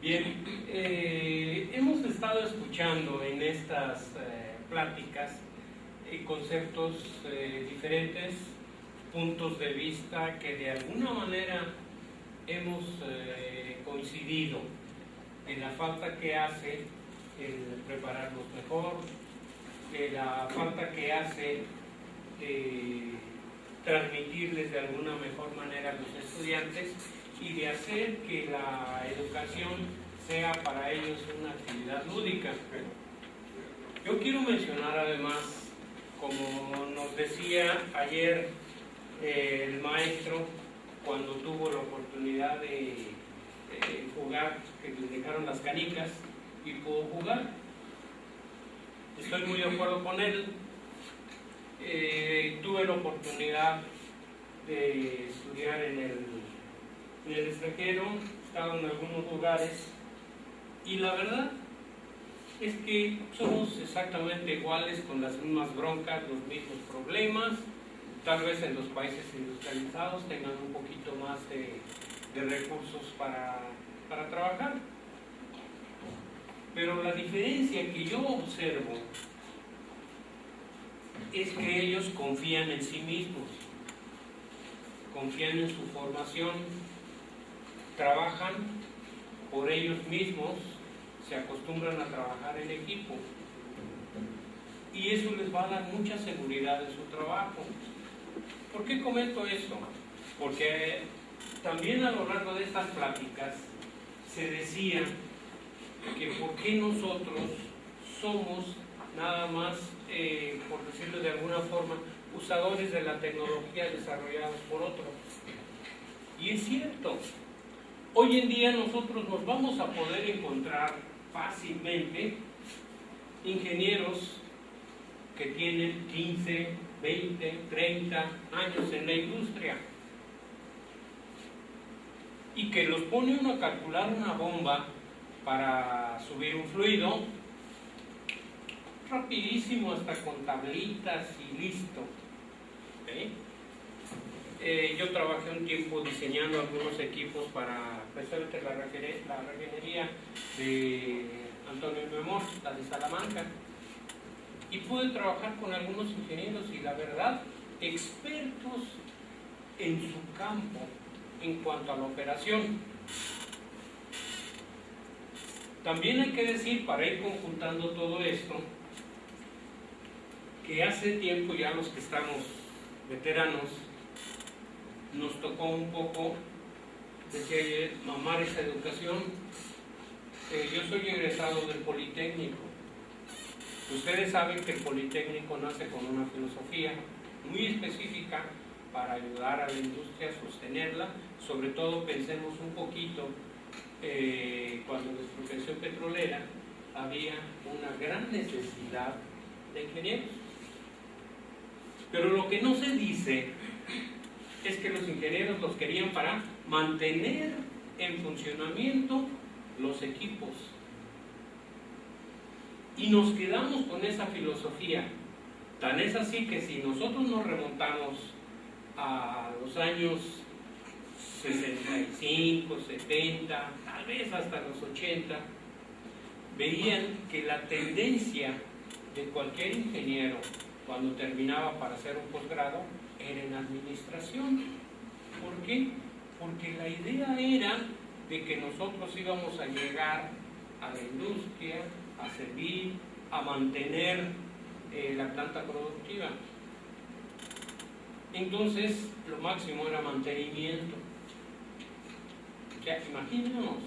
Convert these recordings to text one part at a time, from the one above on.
Bien, hemos estado escuchando en estas pláticas conceptos diferentes, puntos de vista que de alguna manera hemos coincidido en la falta que hace el prepararnos mejor, de la falta que hace transmitirles de alguna mejor manera a los estudiantes y de hacer que la educación sea para ellos una actividad lúdica. Yo quiero mencionar además, como nos decía ayer el maestro cuando tuvo la oportunidad de jugar, que le dejaron las canicas y pudo jugar. Estoy muy de acuerdo con él. Tuve la oportunidad de estudiar en el extranjero, he estado en algunos lugares y la verdad es que somos exactamente iguales, con las mismas broncas, los mismos problemas. Tal vez en los países industrializados tengan un poquito más de recursos para trabajar, pero la diferencia que yo observo es que ellos confían en sí mismos, confían en su formación, trabajan por ellos mismos, se acostumbran a trabajar en equipo y eso les va a dar mucha seguridad en su trabajo. ¿Por qué comento esto? Porque también a lo largo de estas pláticas se decía que por qué nosotros somos nada más, por decirlo de alguna forma, usadores de la tecnología desarrollados por otros. Y es cierto, hoy en día nosotros nos vamos a poder encontrar fácilmente ingenieros que tienen 15, 20, 30 años en la industria y que los pone uno a calcular una bomba para subir un fluido rapidísimo, hasta con tablitas y listo. ¿Okay? Yo trabajé un tiempo diseñando algunos equipos para precisamente la refinería de Antonio Memor, la de Salamanca, y pude trabajar con algunos ingenieros y la verdad, expertos en su campo en cuanto a la operación. También hay que decir, para ir conjuntando todo esto, que hace tiempo ya los que estamos veteranos nos tocó un poco, decía ayer, mamar esa educación. Yo soy egresado del Politécnico. Ustedes saben que el Politécnico nace con una filosofía muy específica para ayudar a la industria a sostenerla. Sobre todo pensemos un poquito, cuando en la expropiación petrolera había una gran necesidad de ingenieros. Pero lo que no se dice es que los ingenieros los querían para mantener en funcionamiento los equipos. Y nos quedamos con esa filosofía. Tan es así que si nosotros nos remontamos a los años 65, 70, tal vez hasta los 80, veían que la tendencia de cualquier ingeniero cuando terminaba para hacer un posgrado era en administración. ¿Por qué? Porque la idea era de que nosotros íbamos a llegar a la industria, a servir, a mantener la planta productiva. Entonces, lo máximo era mantenimiento. Ya, imaginemos,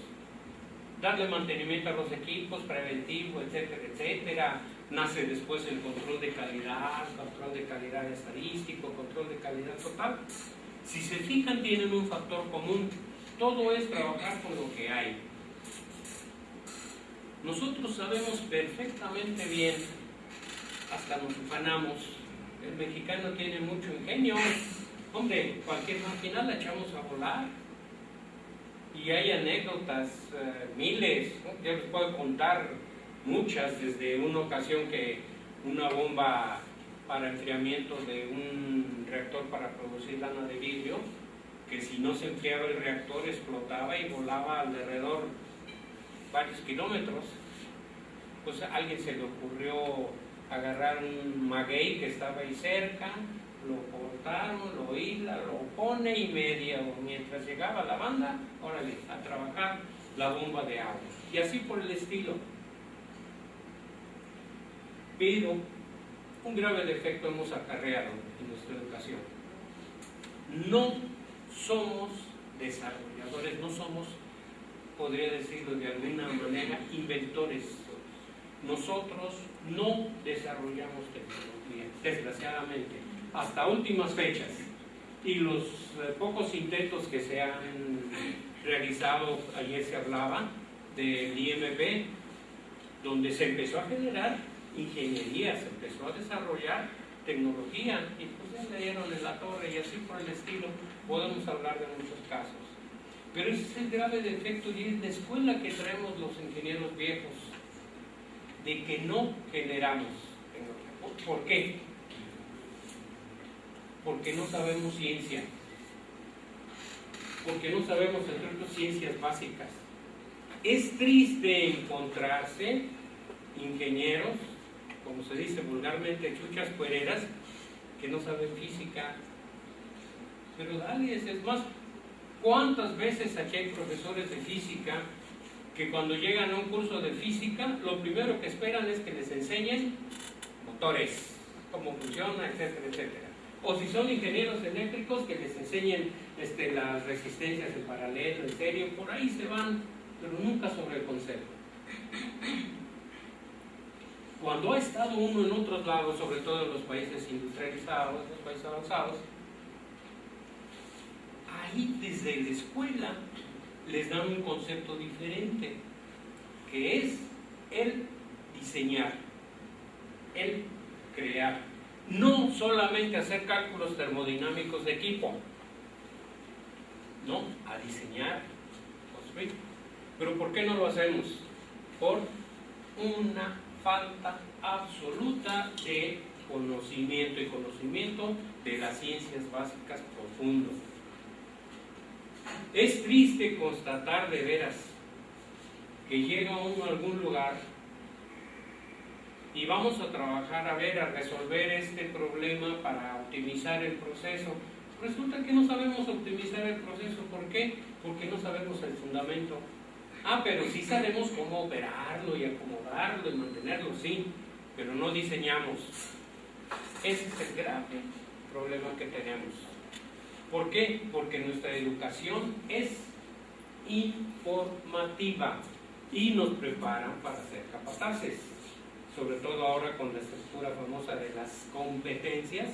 darle mantenimiento a los equipos, preventivo, etcétera, etcétera. Nace después el control de calidad estadístico, control de calidad total. Si se fijan, tienen un factor común. Todo es trabajar con lo que hay. Nosotros sabemos perfectamente bien, hasta nos ufanamos, el mexicano tiene mucho ingenio. Hombre, cualquier máquina la echamos a volar. Y hay anécdotas, miles, ¿no? Yo les puedo contar muchas, desde una ocasión que una bomba para enfriamiento de un reactor para producir lana de vidrio, que si no se enfriaba el reactor explotaba y volaba alrededor varios kilómetros, pues a alguien se le ocurrió agarrar un maguey que estaba ahí cerca, lo cortaron, lo hila, lo pone y media, o mientras llegaba la banda, órale, a trabajar la bomba de agua, y así por el estilo. Pero un grave defecto hemos acarreado en nuestra educación: no somos desarrolladores, no somos, podría decirlo de alguna manera, inventores. Nosotros no desarrollamos tecnología, desgraciadamente, hasta últimas fechas. Y los pocos intentos que se han realizado, ayer se hablaba del IMB, donde se empezó a generar ingeniería, se empezó a desarrollar tecnología, y pues ya le dieron en la torre y así por el estilo. Podemos hablar de muchos casos. Pero ese es el grave defecto y es la escuela que traemos los ingenieros viejos, de que no generamos tecnología. ¿Por qué? Porque no sabemos ciencia, porque no sabemos, entre otras, ciencias básicas. Es triste encontrarse ingenieros, como se dice vulgarmente, chuchas cuereras, que no saben física. Pero dale, es más, ¿cuántas veces aquí hay profesores de física que cuando llegan a un curso de física, lo primero que esperan es que les enseñen motores, cómo funciona, etcétera, etcétera? O si son ingenieros eléctricos, que les enseñen las resistencias en paralelo, en serio, por ahí se van, pero nunca sobre el concepto. Cuando ha estado uno en otros lados, sobre todo en los países industrializados, los países avanzados, ahí desde la escuela les dan un concepto diferente, que es el diseñar, el crear. No solamente hacer cálculos termodinámicos de equipo, no, a diseñar, construir. ¿Pero por qué no lo hacemos? Por una falta absoluta de conocimiento, y conocimiento de las ciencias básicas profundo. Es triste constatar de veras que llega uno a algún lugar y vamos a trabajar a resolver este problema para optimizar el proceso. Resulta que no sabemos optimizar el proceso. ¿Por qué? Porque no sabemos el fundamento. Pero sí sabemos cómo operarlo y acomodarlo y mantenerlo, sí, pero no diseñamos. Ese es el grave problema que tenemos. ¿Por qué? Porque nuestra educación es informativa y nos preparan para ser capaces, sobre todo ahora con la estructura famosa de las competencias,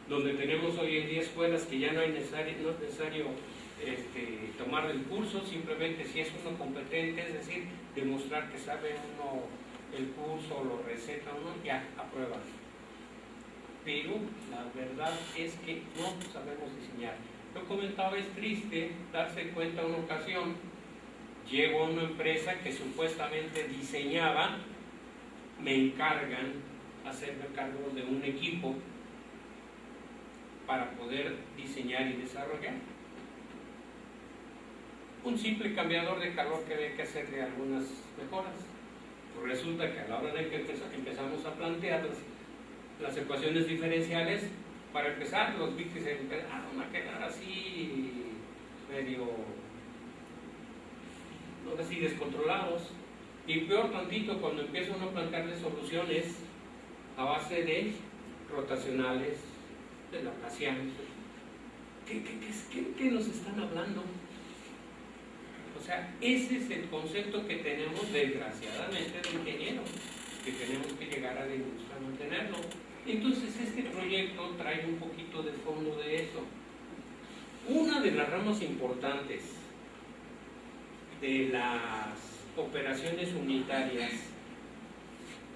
donde tenemos hoy en día escuelas que ya no es necesario tomar el curso, simplemente si es uno competente, es decir, demostrar que sabe uno el curso, lo receta uno, ya aprueban. Pero la verdad es que no sabemos diseñar. Yo comentaba, es triste darse cuenta una ocasión, llego a una empresa que supuestamente diseñaba, me encargan hacerme cargo de un equipo para poder diseñar y desarrollar. Un simple cambiador de calor que había que hacerle algunas mejoras. Pues resulta que a la hora de que empezamos a plantear las ecuaciones diferenciales, para empezar, los vi que se empezaron a quedar así, medio, no así, descontrolados. Y peor tantito, cuando empiezo uno a plantearles soluciones a base de rotacionales, de laplacianos. ¿Qué nos están hablando? O sea, ese es el concepto que tenemos, desgraciadamente, de ingeniero, que tenemos que llegar a la industria a mantenerlo. Entonces, este proyecto trae un poquito de fondo de eso. Una de las ramas importantes de las operaciones unitarias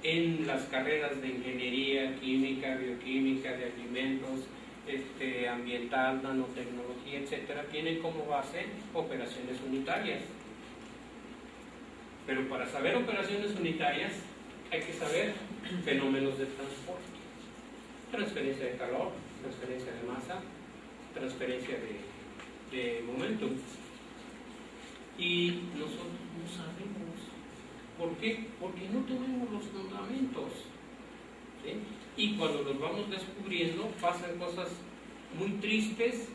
en las carreras de ingeniería, química, bioquímica, de alimentos, ambiental, nanotecnología, etcétera, tienen como base operaciones unitarias. Pero para saber operaciones unitarias hay que saber fenómenos de transporte, transferencia de calor, transferencia de masa, transferencia de momentum. Y nosotros no sabemos ¿Por qué? Porque no tenemos los fundamentos, ¿sí? Y cuando los vamos descubriendo, pasan cosas muy tristes,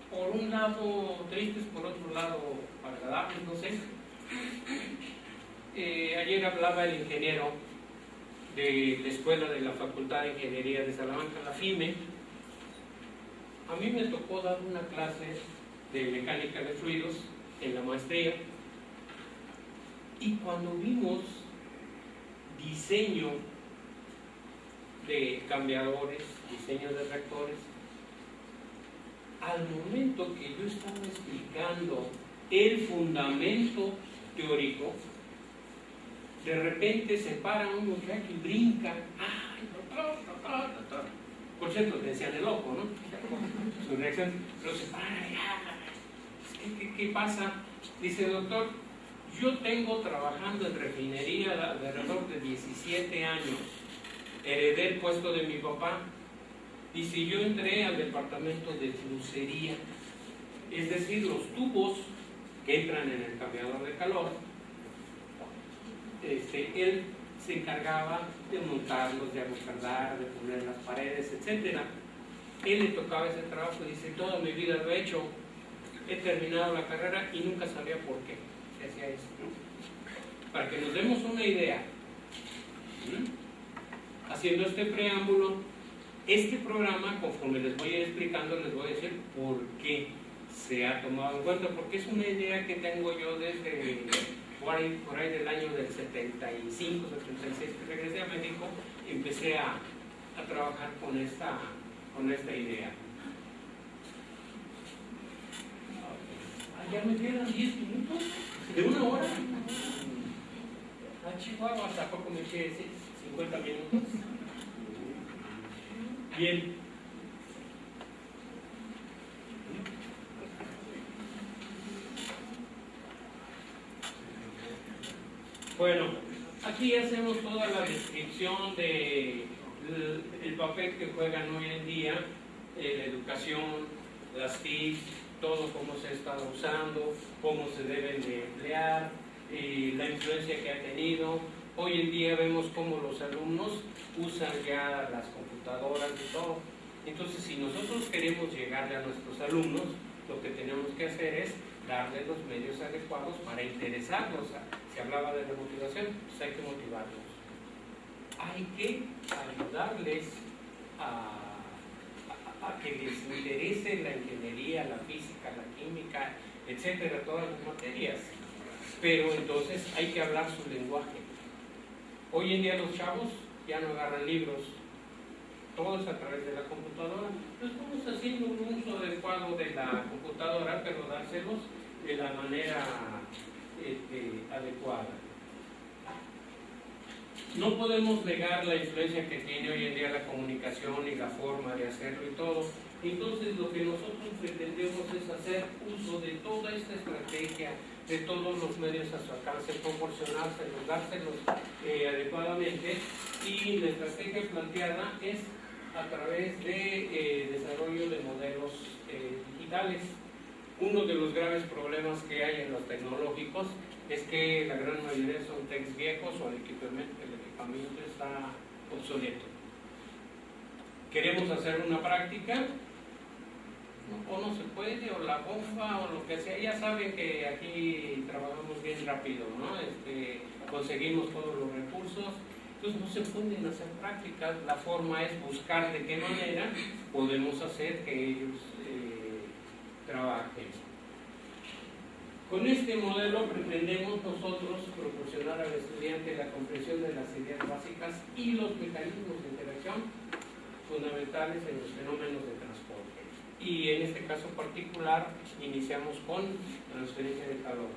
por un lado tristes, por otro lado agradables, no sé. Ayer hablaba el ingeniero de la escuela de la Facultad de Ingeniería de Salamanca, la FIME. A mí me tocó dar una clase de mecánica de fluidos en la maestría, y cuando vimos diseño de cambiadores, diseño de reactores, al momento que yo estaba explicando el fundamento teórico, de repente se para un muchacho y brinca. ¡Ay, doctor! Por cierto, te decían el ojo, ¿no? Su reacción, pero se para. ¿Qué pasa? Dice, doctor, yo tengo trabajando en refinería alrededor de 17 años. Heredé el puesto de mi papá. Dice, yo entré al departamento de flucería, es decir, los tubos que entran en el cambiador de calor. Él se encargaba de montarlos, de amoldar, de poner las paredes, etc. Él le tocaba ese trabajo y dice, toda mi vida lo he hecho, he terminado la carrera y nunca sabía por qué se hacía eso, ¿no? Para que nos demos una idea, haciendo este preámbulo, este programa, conforme les voy a ir explicando, les voy a decir por qué se ha tomado en cuenta, porque es una idea que tengo yo desde por ahí del año del 75, 76, que regresé a México y empecé a trabajar con esta idea. Ya me quedan 10 minutos, de una hora. A Chihuahua, hasta poco me quedé 50 minutos. Bien. Bueno, aquí hacemos toda la descripción de el papel que juegan hoy en día, la educación, las TIC, todo cómo se ha estado usando, cómo se deben de emplear, la influencia que ha tenido. Hoy en día vemos cómo los alumnos usan ya las computadoras y todo. Entonces, si nosotros queremos llegarle a nuestros alumnos, lo que tenemos que hacer es darles los medios adecuados para interesarlos. Se hablaba de la motivación, pues hay que motivarlos. Hay que ayudarles a que les interese la ingeniería, la física, la química, etcétera, todas las materias. Pero entonces hay que hablar su lenguaje. Hoy en día los chavos ya no agarran libros, todo es a través de la computadora. Entonces vamos haciendo un uso adecuado de la computadora, pero dárselos de la manera adecuada. No podemos negar la influencia que tiene hoy en día la comunicación y la forma de hacerlo y todo. Entonces lo que nosotros pretendemos es hacer uso de toda esta estrategia, de todos los medios a su alcance, proporcionárselos, dárselos adecuadamente, y la estrategia planteada es a través de desarrollo de modelos digitales. Uno de los graves problemas que hay en los tecnológicos es que la gran mayoría son techs viejos o el equipamiento está obsoleto. Queremos hacer una práctica, o no se puede, o la bomba, o lo que sea. Ya saben que aquí trabajamos bien rápido, ¿no? Conseguimos todos los recursos, entonces no se pueden hacer prácticas. La forma es buscar de qué manera podemos hacer que ellos trabajen. Con este modelo pretendemos nosotros proporcionar al estudiante la comprensión de las ideas básicas y los mecanismos de interacción fundamentales en los fenómenos de transporte. Y en este caso particular iniciamos con transferencia de calor.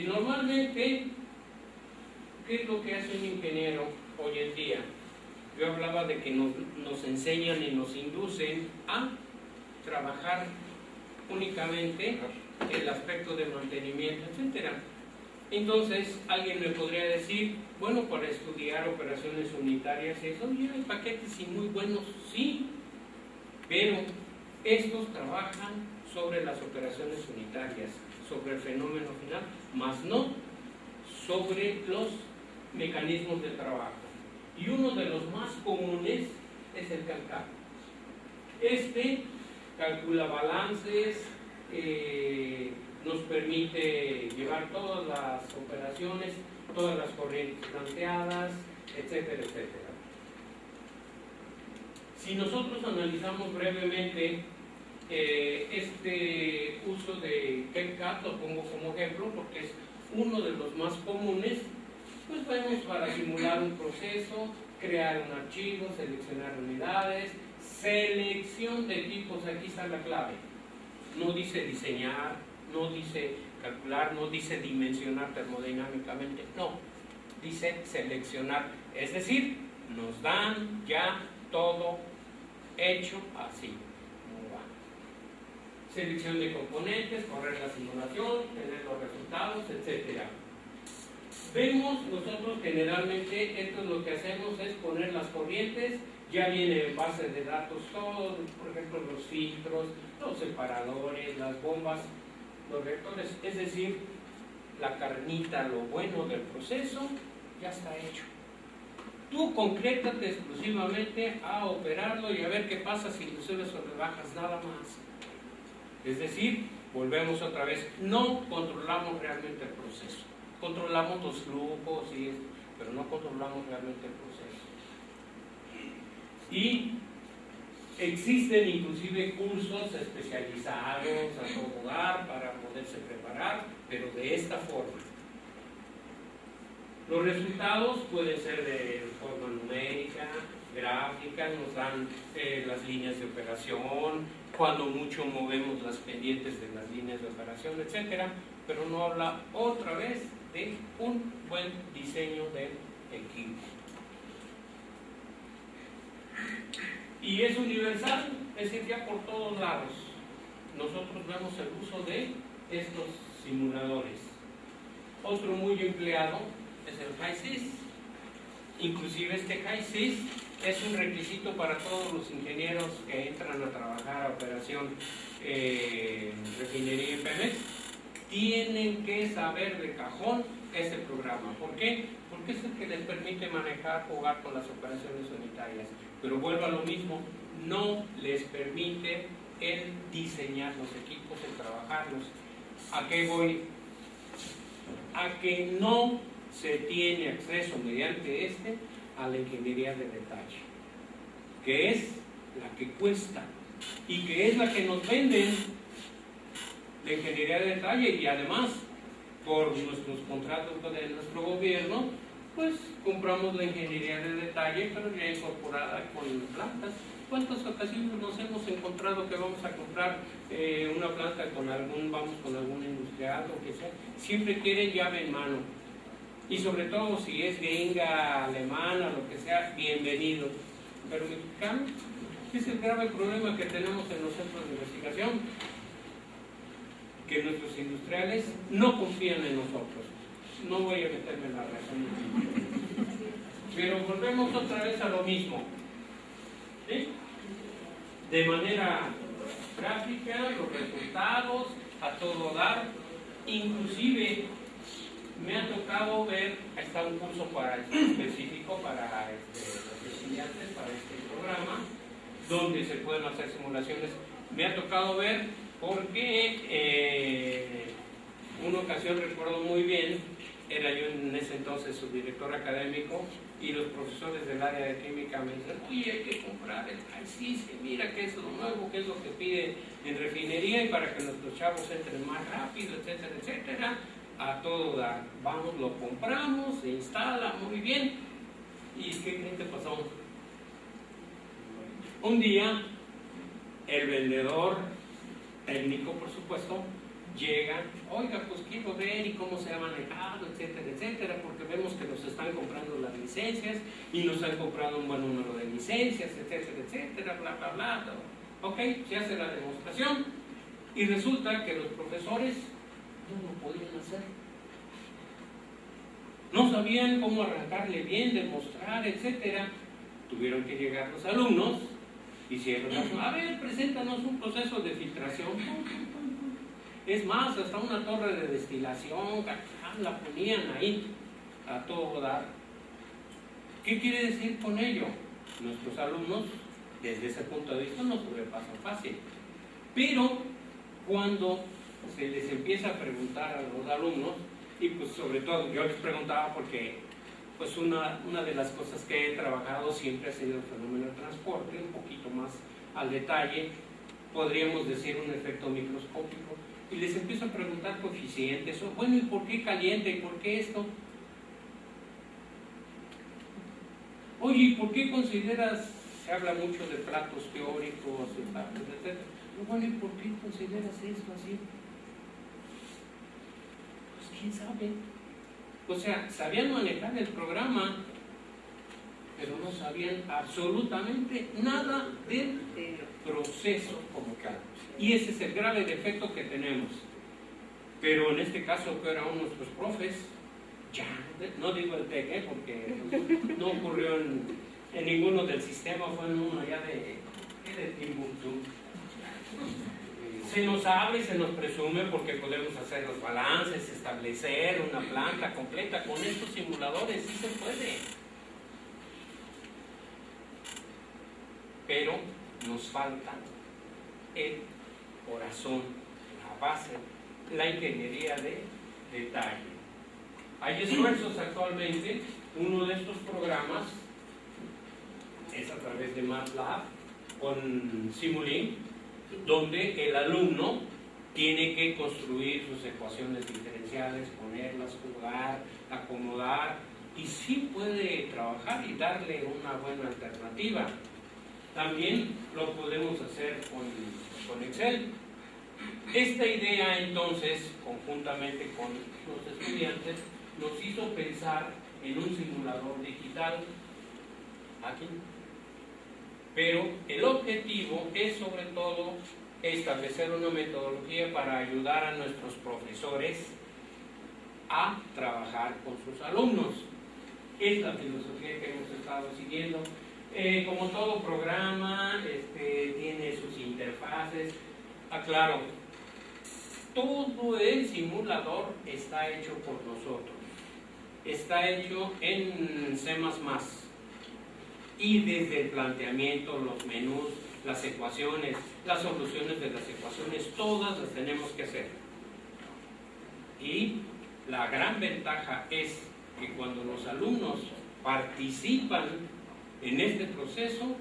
Normalmente, ¿qué es lo que hace un ingeniero hoy en día? Yo hablaba de que nos enseñan y nos inducen a trabajar únicamente el aspecto de mantenimiento, etcétera. Entonces, alguien me podría decir, bueno, para estudiar operaciones unitarias, eso, ya hay paquetes y muy buenos, sí, pero estos trabajan sobre las operaciones unitarias, sobre el fenómeno final, más no sobre los mecanismos de trabajo. Y uno de los más comunes es el CALCAP. Este calcula balances, nos permite llevar todas las operaciones, todas las corrientes planteadas, etcétera, etcétera. Si nosotros analizamos brevemente este uso de CALCAP, lo pongo como ejemplo porque es uno de los más comunes, pues vemos para simular un proceso, crear un archivo, seleccionar unidades, selección de tipos, aquí está la clave. No dice diseñar, no dice calcular, no dice dimensionar termodinámicamente, no, dice seleccionar, es decir, nos dan ya todo hecho así. Selección de componentes, correr la simulación, tener los resultados, etc. Vemos nosotros generalmente, esto es lo que hacemos, es poner las corrientes, ya viene en base de datos todo, por ejemplo los filtros, los separadores, las bombas, los reactores, es decir, la carnita, lo bueno del proceso, ya está hecho. Tú concrétate exclusivamente a operarlo y a ver qué pasa si le subes o le bajas, nada más. Es decir, volvemos otra vez, no controlamos realmente el proceso. Controlamos los flujos, y esto, pero no controlamos realmente el proceso. Y existen inclusive cursos especializados a todo dar para poderse preparar, pero de esta forma. Los resultados pueden ser de forma numérica, gráfica, nos dan las líneas de operación, cuando mucho movemos las pendientes de las líneas de operación, etcétera, pero no habla otra vez de un buen diseño del equipo. Y es universal, es decir, ya por todos lados. Nosotros vemos el uso de estos simuladores. Otro muy empleado es el HYSYS. Inclusive este HYSYS es un requisito para todos los ingenieros que entran a trabajar a operación refinería y Pemex. Tienen que saber de cajón este programa. ¿Por qué? Porque es el que les permite manejar, jugar con las operaciones unitarias. Pero vuelvo a lo mismo, no les permite el diseñar los equipos, el trabajarlos. ¿A qué voy? A que no se tiene acceso mediante a la ingeniería de detalle, que es la que cuesta y que es la que nos venden la ingeniería de detalle, y además por nuestros contratos de nuestro gobierno pues compramos la ingeniería de detalle pero ya incorporada con plantas. ¿Cuántas ocasiones nos hemos encontrado que vamos a comprar una planta con algún industrial o que sea? Siempre quieren llave en mano. Y sobre todo si es gringa, alemana, lo que sea, bienvenido. Pero mexicano, es el grave problema que tenemos en los centros de investigación, que nuestros industriales no confían en nosotros. No voy a meterme en la razón. Pero volvemos otra vez a lo mismo. ¿Sí? De manera gráfica, los resultados, a todo dar, inclusive me ha tocado ver, está un curso específico para los estudiantes, para este programa, donde se pueden hacer simulaciones. Me ha tocado ver porque una ocasión recuerdo muy bien, era yo en ese entonces su director académico, y los profesores del área de química me dicen, oye, hay que comprar el HYSYS, mira qué es lo nuevo, qué es lo que pide en refinería, y para que nuestros chavos entren más rápido, etcétera, etcétera. A todo dar, vamos, lo compramos, se instala muy bien. ¿Y qué creen que pasó? Un día el vendedor técnico, por supuesto, llega, oiga, pues quiero ver y cómo se ha manejado, etcétera, etcétera, porque vemos que nos están comprando las licencias y nos han comprado un buen número de licencias, etcétera, etcétera, bla, bla, bla. Ok, se hace la demostración y resulta que los profesores no lo podían hacer. No sabían cómo arrancarle bien, demostrar, etcétera. Tuvieron que llegar los alumnos, hicieron, a ver, preséntanos un proceso de filtración. Es más, hasta una torre de destilación, la ponían ahí a todo dar. ¿Qué quiere decir con ello? Nuestros alumnos, desde ese punto de vista, no sobrepasan fácil. Pero cuando se les empieza a preguntar a los alumnos, y pues sobre todo yo les preguntaba porque pues una de las cosas que he trabajado siempre ha sido el fenómeno del transporte, un poquito más al detalle, podríamos decir un efecto microscópico, y les empiezo a preguntar coeficientes, o bueno, ¿y por qué caliente? ¿Y por qué esto? Oye, ¿y por qué consideras, se habla mucho de platos teóricos, etc.? Bueno, ¿y por qué consideras esto así? Pues quién sabe. O sea, sabían manejar el programa, pero no sabían absolutamente nada del proceso como tal. Y ese es el grave defecto que tenemos. Pero en este caso, que eran nuestros profes, ya, no digo el TEC, porque no ocurrió en ninguno del sistema, fue en uno allá de Timbuktu. Se nos habla y se nos presume porque podemos hacer los balances, establecer una planta completa. Con estos simuladores sí se puede. Pero nos falta el corazón, la base, la ingeniería de detalle. Hay esfuerzos actualmente, uno de estos programas es a través de MATLAB con Simulink, donde el alumno tiene que construir sus ecuaciones diferenciales, ponerlas, jugar, acomodar, y sí puede trabajar y darle una buena alternativa. También lo podemos hacer con Excel. Esta idea entonces, conjuntamente con los estudiantes, nos hizo pensar en un simulador digital aquí. Pero el objetivo es sobre todo establecer una metodología para ayudar a nuestros profesores a trabajar con sus alumnos. Es la filosofía que hemos estado siguiendo. Como todo programa, tiene sus interfaces. Aclaro, todo el simulador está hecho por nosotros. Está hecho en C++. Y desde el planteamiento, los menús, las ecuaciones, las soluciones de las ecuaciones, todas las tenemos que hacer. Y la gran ventaja es que cuando los alumnos participan en este proceso,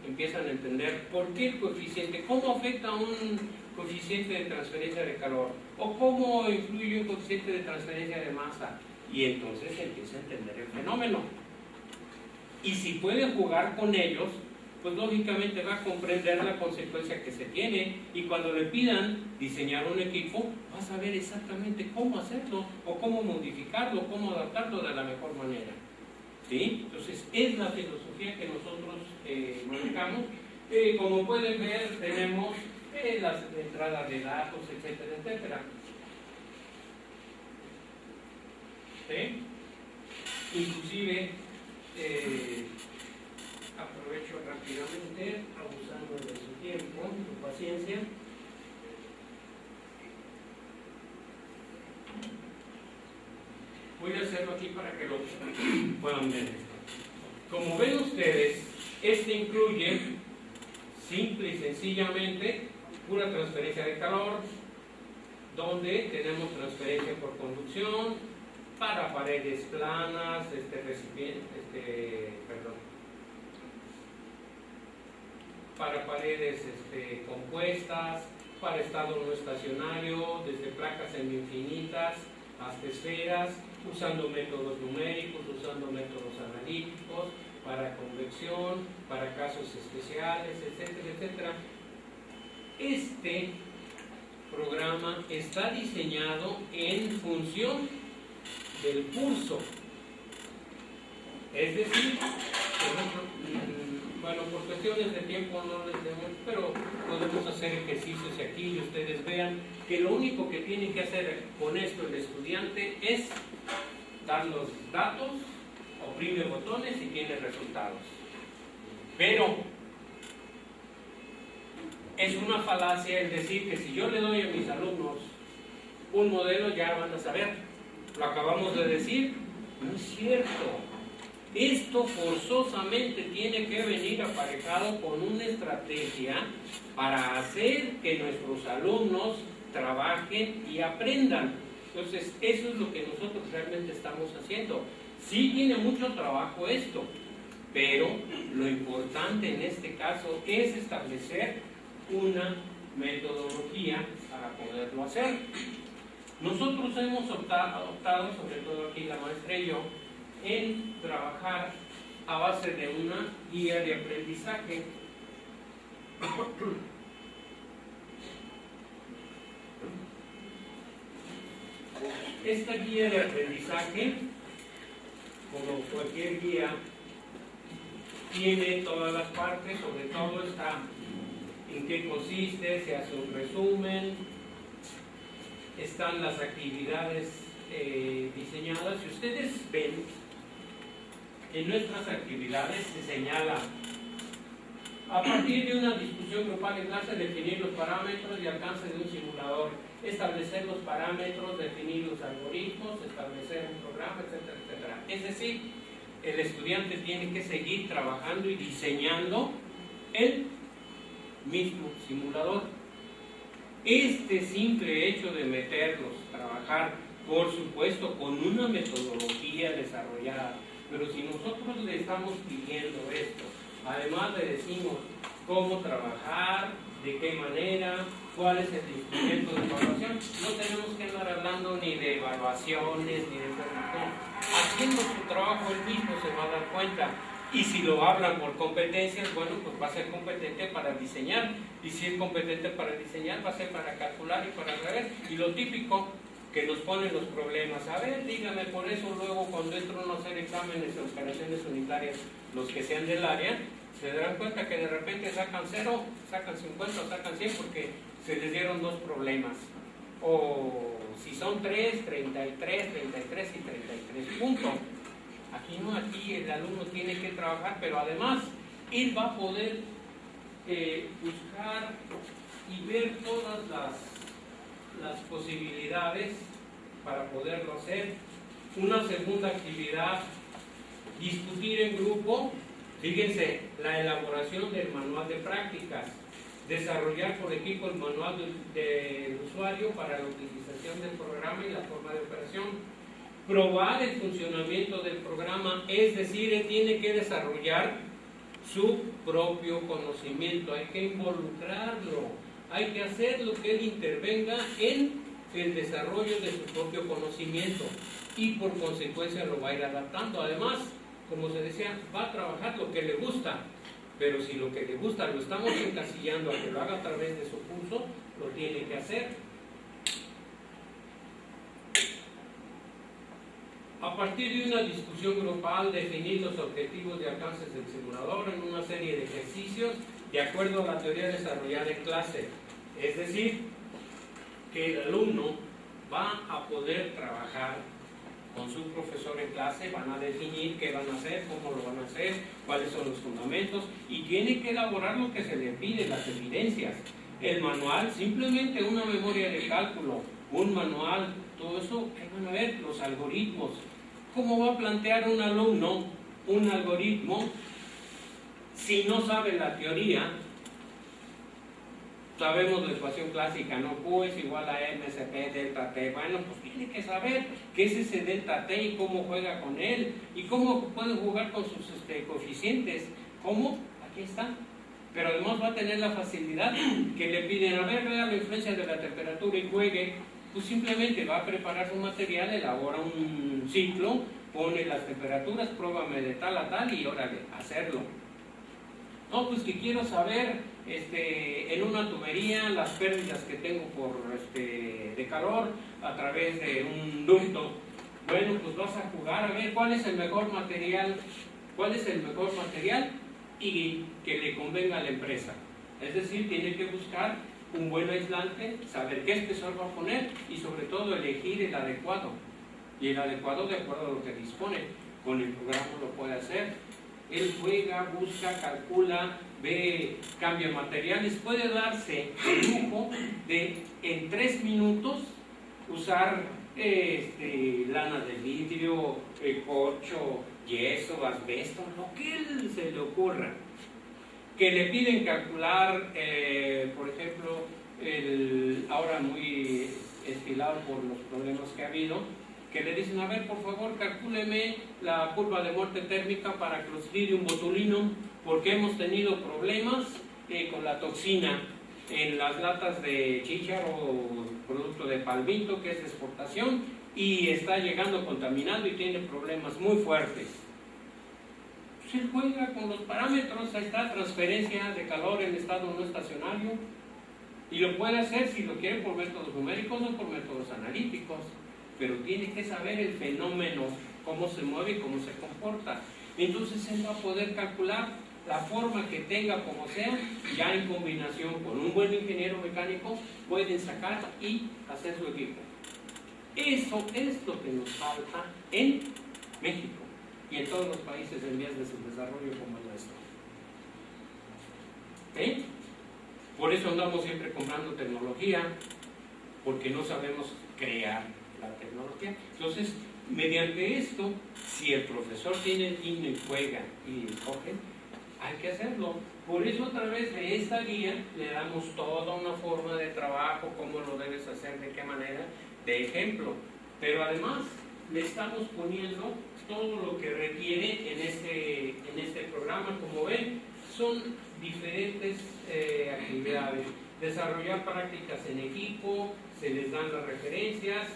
empiezan a entender por qué el coeficiente, cómo afecta un coeficiente de transferencia de calor, o cómo influye un coeficiente de transferencia de masa, y entonces empieza a entender el fenómeno. Y si puede jugar con ellos, pues lógicamente va a comprender la consecuencia que se tiene, y cuando le pidan diseñar un equipo, va a saber exactamente cómo hacerlo, o cómo modificarlo, cómo adaptarlo de la mejor manera. ¿Sí? Entonces, es la filosofía que nosotros manejamos. Como pueden ver, tenemos las entradas de datos, etcétera, etcétera. ¿Sí? Inclusive, aprovecho rápidamente, abusando de su tiempo, su paciencia. Voy a hacerlo aquí para que lo puedan ver. Como ven ustedes, incluye simple y sencillamente pura transferencia de calor, donde tenemos transferencia por conducción para paredes planas, para paredes compuestas, para estado no estacionario, desde placas semi-infinitas hasta esferas, usando métodos numéricos, usando métodos analíticos, para convección, para casos especiales, etcétera, etcétera. Este programa está diseñado en función del curso. Es decir, bueno, por cuestiones de tiempo no les demos, pero podemos hacer ejercicios aquí y ustedes vean que lo único que tiene que hacer con esto el estudiante es dar los datos, oprime botones y tiene resultados. Pero es una falacia el decir que si yo le doy a mis alumnos un modelo, ya van a saber. Lo acabamos de decir, no es cierto. Esto forzosamente tiene que venir aparejado con una estrategia para hacer que nuestros alumnos trabajen y aprendan. Entonces, eso es lo que nosotros realmente estamos haciendo. Sí tiene mucho trabajo esto, pero lo importante en este caso es establecer una metodología para poderlo hacer. Nosotros hemos optado, sobre todo aquí la maestra y yo, en trabajar a base de una guía de aprendizaje. Esta guía de aprendizaje, como cualquier guía, tiene todas las partes, sobre todo está en qué consiste, se hace un resumen, están las actividades diseñadas. Si ustedes ven, en nuestras actividades se señala, a partir de una discusión grupal en clase, definir los parámetros y alcance de un simulador, establecer los parámetros, definir los algoritmos, establecer un programa, etcétera, etcétera. Es decir, el estudiante tiene que seguir trabajando y diseñando el mismo simulador. Este simple hecho de meterlos, trabajar, por supuesto, con una metodología desarrollada, pero si nosotros le estamos pidiendo esto, además le decimos cómo trabajar, de qué manera, cuál es el instrumento de evaluación, no tenemos que andar hablando ni de evaluaciones, ni de formación. Haciendo su trabajo él mismo se va a dar cuenta. Y si lo hablan por competencias, bueno, pues va a ser competente para diseñar. Y si es competente para diseñar, va a ser para calcular y para saber. Y lo típico que nos ponen los problemas. A ver, dígame, por eso luego cuando entro a hacer exámenes de operaciones unitarias, los que sean del área, se darán cuenta que de repente sacan 0, sacan 50 o sacan 100 porque se les dieron dos problemas. O si son 3, 33, 33 y 33 puntos. Aquí no, aquí el alumno tiene que trabajar, pero además él va a poder buscar y ver todas las posibilidades para poderlo hacer. Una segunda actividad, discutir en grupo. Fíjense, la elaboración del manual de prácticas, desarrollar por equipo el manual del usuario para la utilización del programa y la forma de operación, probar el funcionamiento del programa, es decir, él tiene que desarrollar su propio conocimiento, hay que involucrarlo, hay que hacer lo que él intervenga en el desarrollo de su propio conocimiento y por consecuencia lo va a ir adaptando. Además, como se decía, va a trabajar lo que le gusta, pero si lo que le gusta lo estamos encasillando a que lo haga a través de su curso, lo tiene que hacer. A partir de una discusión grupal, definir los objetivos de alcances del simulador en una serie de ejercicios de acuerdo a la teoría desarrollada en clase. Es decir, que el alumno va a poder trabajar con su profesor en clase, van a definir qué van a hacer, cómo lo van a hacer, cuáles son los fundamentos, y tiene que elaborar lo que se le pide, las evidencias. El manual, simplemente una memoria de cálculo, un manual, todo eso, ahí van a ver los algoritmos. ¿Cómo va a plantear un alumno un algoritmo si no sabe la teoría? Sabemos la ecuación clásica, ¿no? Q es igual a MSP delta T. Bueno, pues tiene que saber qué es ese delta T y cómo juega con él y cómo puede jugar con sus coeficientes. ¿Cómo? Aquí está. Pero además va a tener la facilidad que le piden, a ver, vea la influencia de la temperatura y juegue. Pues simplemente va a preparar su material, elabora un ciclo, pone las temperaturas, pruébame de tal a tal y órale, hacerlo. No, pues que quiero saber en una tubería las pérdidas que tengo de calor a través de un ducto. Bueno, pues vas a jugar a ver cuál es el mejor material, y que le convenga a la empresa. Es decir, tiene que buscar un buen aislante, saber qué espesor va a poner y sobre todo elegir el adecuado. Y el adecuado de acuerdo a lo que dispone. Con el programa lo puede hacer. Él juega, busca, calcula, ve, cambia materiales. Puede darse el lujo de en 3 minutos usar lana de vidrio, corcho, yeso, asbesto, lo que él se le ocurra. Que le piden calcular, por ejemplo, ahora muy estilado por los problemas que ha habido, que le dicen, a ver, por favor, calcúleme la curva de muerte térmica para Clostridium botulinum, porque hemos tenido problemas con la toxina en las latas de chícharo, producto de palmito, que es de exportación, y está llegando contaminado y tiene problemas muy fuertes. Se juega con los parámetros, ahí está, transferencia de calor en estado no estacionario, y lo puede hacer si lo quiere por métodos numéricos o por métodos analíticos, pero tiene que saber el fenómeno, cómo se mueve y cómo se comporta. Entonces él va a poder calcular la forma que tenga, como sea, ya en combinación con un buen ingeniero mecánico, pueden sacar y hacer su equipo. Eso es lo que nos falta en México y en todos los países en vías de subdesarrollo como el nuestro. ¿Sí? Por eso andamos siempre comprando tecnología, porque no sabemos crear la tecnología. Entonces, mediante esto, si el profesor tiene el niño y juega y coge, hay que hacerlo. Por eso a través de esta guía le damos toda una forma de trabajo, cómo lo debes hacer, de qué manera, de ejemplo. Pero además le estamos poniendo todo lo que requiere en este programa. Como ven, son diferentes actividades. Desarrollar prácticas en equipo, se les dan las referencias.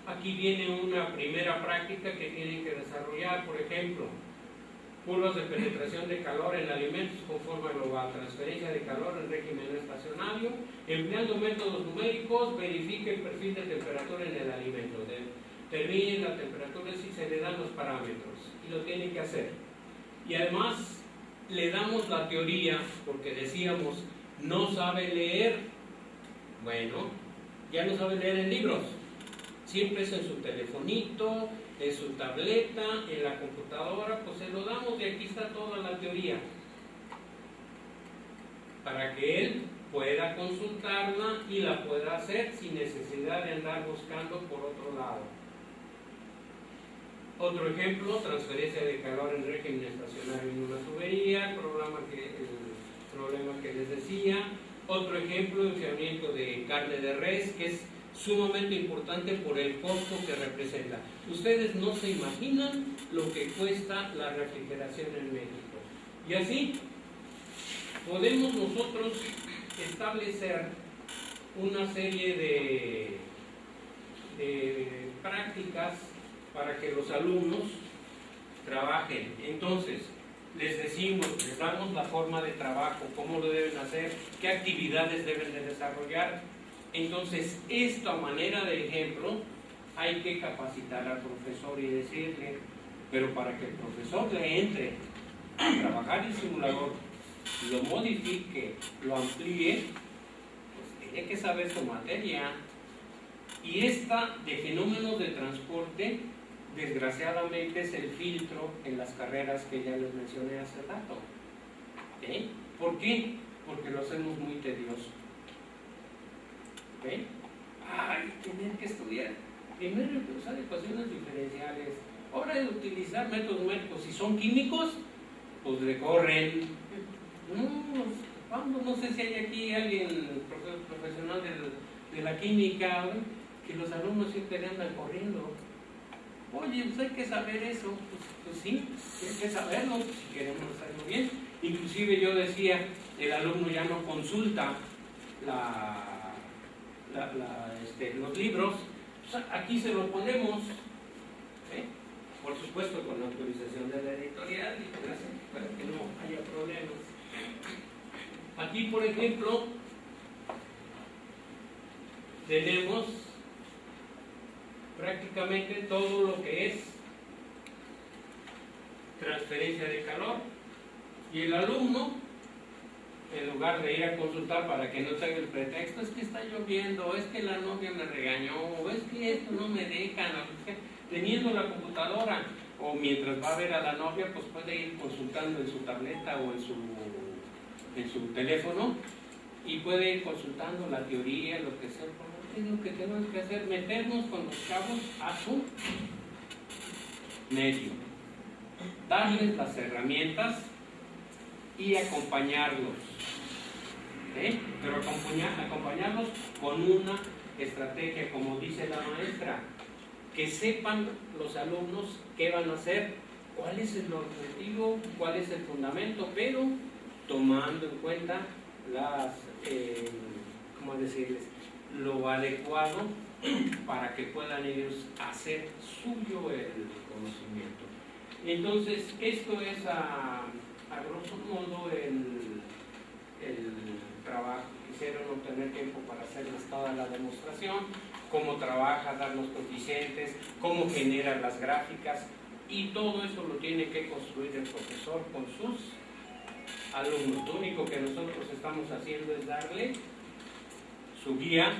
Aquí viene una primera práctica que tienen que desarrollar, por ejemplo, curvas de penetración de calor en alimentos con forma global, transferencia de calor en régimen estacionario, empleando métodos numéricos, verifique el perfil de temperatura en el alimento, determine la temperatura si se le dan los parámetros, y lo tienen que hacer. Y además le damos la teoría, porque decíamos, no sabe leer. Bueno, ya no sabe leer en libros, siempre es en su telefonito, en su tableta, en la computadora, pues se lo damos y aquí está toda la teoría para que él pueda consultarla y la pueda hacer sin necesidad de andar buscando por otro lado. Otro ejemplo, transferencia de calor en régimen estacionario en una tubería, el problema que les decía. Otro ejemplo, enfriamiento de carne de res, que es sumamente importante por el costo que representa. Ustedes no se imaginan lo que cuesta la refrigeración en México. Y así podemos nosotros establecer una serie de prácticas para que los alumnos trabajen. Entonces, les decimos, les damos la forma de trabajo, cómo lo deben hacer, qué actividades deben de desarrollar. Entonces, esta manera de ejemplo hay que capacitar al profesor y decirle, pero para que el profesor le entre a trabajar el simulador, lo modifique, lo amplíe, pues tiene que saber su materia. Y esta de fenómenos de transporte, desgraciadamente, es el filtro en las carreras que ya les mencioné hace rato. ¿Sí? ¿Por qué? Porque lo hacemos muy tedioso. ¿Sí? Ay, tener que estudiar. Primero usar ecuaciones diferenciales. Ahora de utilizar métodos numéricos. Si son químicos, pues recorren. No sé si hay aquí alguien profesional de la química, ¿eh? Que los alumnos siempre le andan corriendo. Oye, pues hay que saber eso. Pues sí, hay que saberlo si queremos hacerlo bien. Inclusive yo decía, el alumno ya no consulta los libros. Pues aquí se lo ponemos, ¿eh? Por supuesto con la autorización de la editorial y para que no haya problemas. Aquí, por ejemplo, tenemos prácticamente todo lo que es transferencia de calor, y el alumno, en lugar de ir a consultar para que no tenga el pretexto, es que está lloviendo, es que la novia me regañó, o es que esto no me deja, no, teniendo la computadora, o mientras va a ver a la novia, pues puede ir consultando en su tableta o en su teléfono y puede ir consultando la teoría, lo que sea. Lo que tenemos que hacer, meternos con los chavos a su medio, darles las herramientas y acompañarlos, pero acompañarlos con una estrategia, como dice la maestra, que sepan los alumnos qué van a hacer, cuál es el objetivo, cuál es el fundamento, pero tomando en cuenta las, ¿cómo decirles?, lo adecuado para que puedan ellos hacer suyo el conocimiento. Entonces, esto es a grosso modo el trabajo. Quisiera no tener tiempo para hacerles toda la demostración, cómo trabaja, dar los coeficientes, cómo genera las gráficas, y todo eso lo tiene que construir el profesor con sus alumnos. Lo único que nosotros estamos haciendo es darle su guía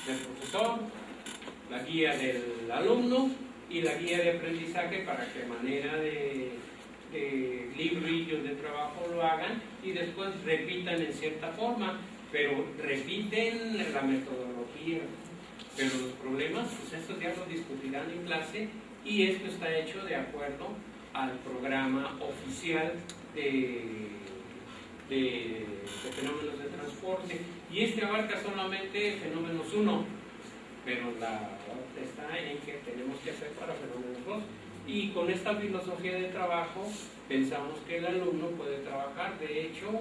del profesor, la guía del alumno y la guía de aprendizaje para que a manera de librillos de trabajo lo hagan y después repitan en cierta forma, pero repiten la metodología. Pero los problemas, pues estos ya lo discutirán en clase, y esto está hecho de acuerdo al programa oficial de fenómenos de transporte, y este abarca solamente fenómenos 1, pero la otra está en que tenemos que hacer para fenómenos 2, y con esta filosofía de trabajo pensamos que el alumno puede trabajar. De hecho,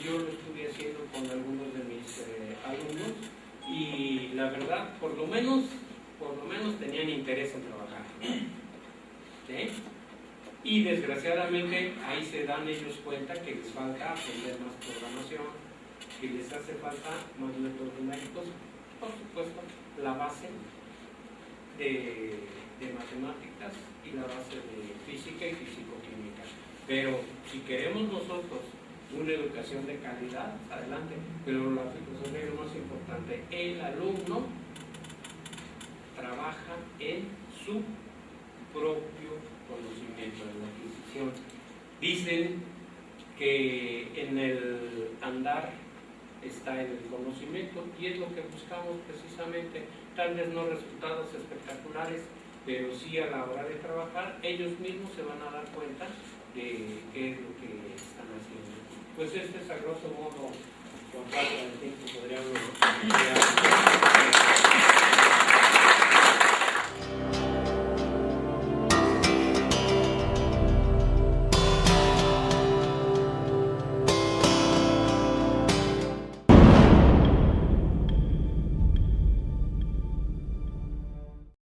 yo lo estuve haciendo con algunos de mis alumnos, y la verdad, por lo menos tenían interés en trabajar, ¿sí? Y desgraciadamente ahí se dan ellos cuenta que les falta aprender más programación, que les hace falta más métodos numéricos, por supuesto la base de matemáticas y la base de física y fisicoquímica. Pero si queremos nosotros una educación de calidad, adelante, pero la filosofía es lo más importante. El alumno trabaja en su propio conocimiento, en la adquisición. Dicen que en el andar está en el conocimiento, y es lo que buscamos precisamente. Tal vez no resultados espectaculares, pero sí a la hora de trabajar ellos mismos se van a dar cuenta de qué es lo que están haciendo. Pues este es a grosso modo, con falta de tiempo podríamos